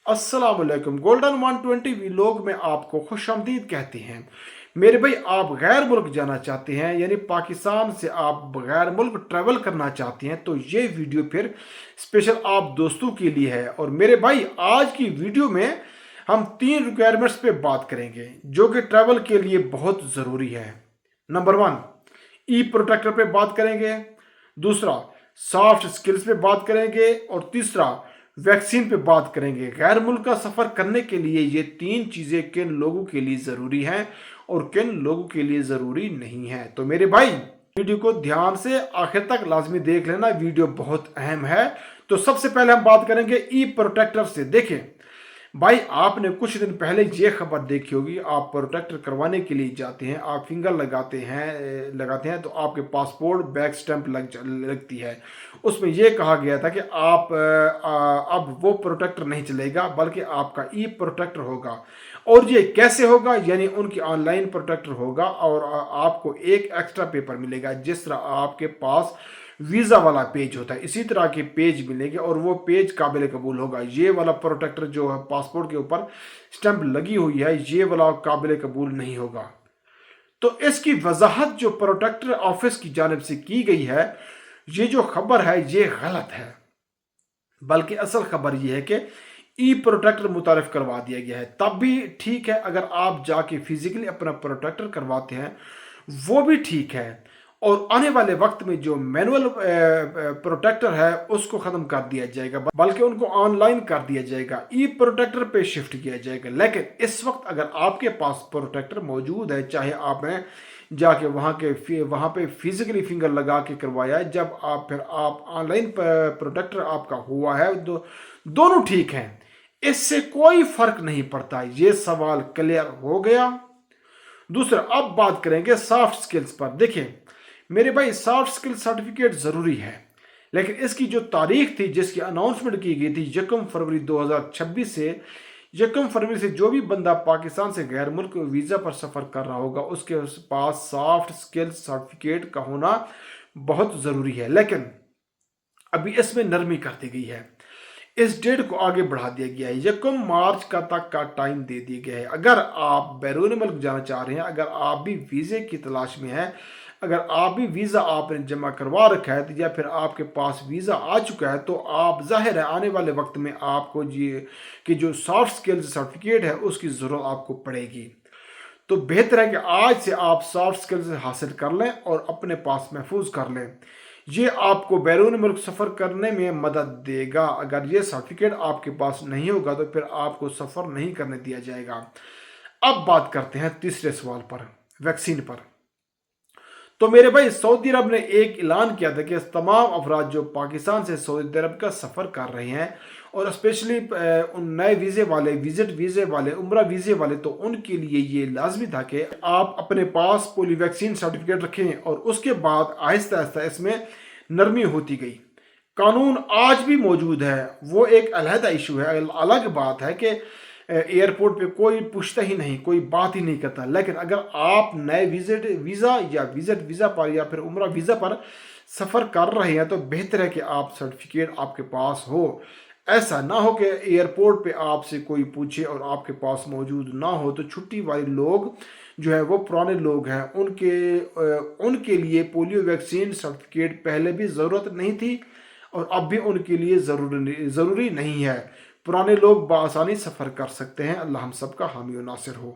अस्सलाम वालेकुम। Golden 120 vlog में आपको खुशामदीद कहते हैं। मेरे भाई, आप गैर मुल्क जाना चाहते हैं, यानी पाकिस्तान से आप गैर मुल्क ट्रैवल करना चाहते हैं, तो ये वीडियो फिर स्पेशल आप दोस्तों के लिए है। और मेरे भाई, आज की वीडियो में हम 3 रिक्वायरमेंट्स पे बात करेंगे जो कि ट्रैवल के लिए बहुत ज़रूरी है। नंबर 1, ई प्रोटेक्टर पे बात करेंगे। दूसरा, सॉफ्ट स्किल्स पे बात करेंगे। और तीसरा, वैक्सीन पे बात करेंगे। गैर मुल्क का सफ़र करने के लिए ये 3 चीज़ें किन लोगों के लिए ज़रूरी हैं और किन लोगों के लिए ज़रूरी नहीं है। तो मेरे भाई, वीडियो को ध्यान से आखिर तक लाजमी देख लेना, वीडियो बहुत अहम है। तो सबसे पहले हम बात करेंगे ई प्रोटेक्टर से। देखें भाई, आपने कुछ दिन पहले ये खबर देखी होगी, आप प्रोटेक्टर करवाने के लिए जाते हैं, आप फिंगर लगाते हैं तो आपके पासपोर्ट बैक स्टैंप लगती है। उसमें यह कहा गया था कि आप अब वो प्रोटेक्टर नहीं चलेगा, बल्कि आपका ई प्रोटेक्टर होगा। और ये कैसे होगा? यानी उनकी ऑनलाइन प्रोटेक्टर होगा और आपको एक एक्स्ट्रा पेपर मिलेगा। जिस तरह आपके पास वीज़ा वाला पेज होता है, इसी तरह के पेज मिलेंगे और वो पेज काबिल कबूल होगा। ये वाला प्रोटेक्टर जो है पासपोर्ट के ऊपर स्टैंप लगी हुई है, ये वाला काबिल कबूल नहीं होगा। तो इसकी वजाहत जो प्रोटेक्टर ऑफिस की जानिब से की गई है, ये जो खबर है ये गलत है। बल्कि असल खबर ये है कि ई प्रोटेक्टर मुतारिफ करवा दिया गया है। तब भी ठीक है, अगर आप जाके फिजिकली अपना प्रोटेक्टर करवाते हैं वो भी ठीक है। और आने वाले वक्त में जो मैनुअल प्रोटेक्टर है उसको ख़त्म कर दिया जाएगा, बल्कि उनको ऑनलाइन कर दिया जाएगा, ई प्रोटेक्टर पे शिफ्ट किया जाएगा। लेकिन इस वक्त अगर आपके पास प्रोटेक्टर मौजूद है, चाहे आपने जाके वहाँ पे फिजिकली फिंगर लगा के करवाया है, जब आप ऑनलाइन प्रोटेक्टर आपका हुआ है, दोनों ठीक हैं, इससे कोई फर्क नहीं पड़ता। ये सवाल क्लियर हो गया। दूसरा, अब बात करेंगे सॉफ्ट स्किल्स पर। देखिए मेरे भाई, सॉफ्ट स्किल सर्टिफिकेट ज़रूरी है, लेकिन इसकी जो तारीख थी जिसकी अनाउंसमेंट की गई थी 1 फरवरी 2026 से, 1 फरवरी से जो भी बंदा पाकिस्तान से गैर मुल्क वीज़ा पर सफ़र कर रहा होगा उसके पास सॉफ्ट स्किल सर्टिफिकेट का होना बहुत ज़रूरी है। लेकिन अभी इसमें नरमी कर दी गई है, इस डेट को आगे बढ़ा दिया गया है। 1 मार्च का तक का टाइम दे दिया गया है। अगर आप बैरून मुल्क जाना चाह रहे हैं, अगर आप भी वीज़े की तलाश में हैं, अगर आप भी वीज़ा आपने जमा करवा रखा है या फिर आपके पास वीज़ा आ चुका है, तो आप जाहिर है आने वाले वक्त में आपको ये कि जो सॉफ्ट स्किल्स सर्टिफिकेट है उसकी ज़रूरत आपको पड़ेगी। तो बेहतर है कि आज से आप सॉफ्ट स्किल्स हासिल कर लें और अपने पास महफूज कर लें। ये आपको बैरून मुल्क सफ़र करने में मदद देगा। अगर ये सर्टिफिकेट आपके पास नहीं होगा तो फिर आपको सफ़र नहीं करने दिया जाएगा। अब बात करते हैं तीसरे सवाल पर, वैक्सीन पर। तो मेरे भाई, सऊदी अरब ने एक ऐलान किया था कि तमाम अफराद जो पाकिस्तान से सऊदी अरब का सफ़र कर रहे हैं और स्पेशली उन नए वीज़े वाले, विजिट वीज़े वाले, उम्रा वीज़े वाले, तो उनके लिए ये लाजमी था कि आप अपने पास पोलियो वैक्सीन सर्टिफिकेट रखें। और उसके बाद आहिस्ता आहिस्ता इसमें नरमी होती गई। कानून आज भी मौजूद है, वो एक अलहदा इशू है, अलग बात है कि एयरपोर्ट पे कोई पूछता ही नहीं, कोई बात ही नहीं करता। लेकिन अगर आप नए वीज़ा या विजिट वीज़ा पर या फिर उम्रा वीज़ा पर सफ़र कर रहे हैं तो बेहतर है कि आप सर्टिफिकेट आपके पास हो। ऐसा ना हो कि एयरपोर्ट पे आपसे कोई पूछे और आपके पास मौजूद ना हो। तो छुट्टी वाले लोग जो है वो पुराने लोग हैं, उनके लिए पोलियो वैक्सीन सर्टिफिकेट पहले भी ज़रूरत नहीं थी और अब भी उनके लिए ज़रूरी नहीं है। पुराने लोग बआसानी सफ़र कर सकते हैं। अल्लाह हम सब का हामी और नासिर हो।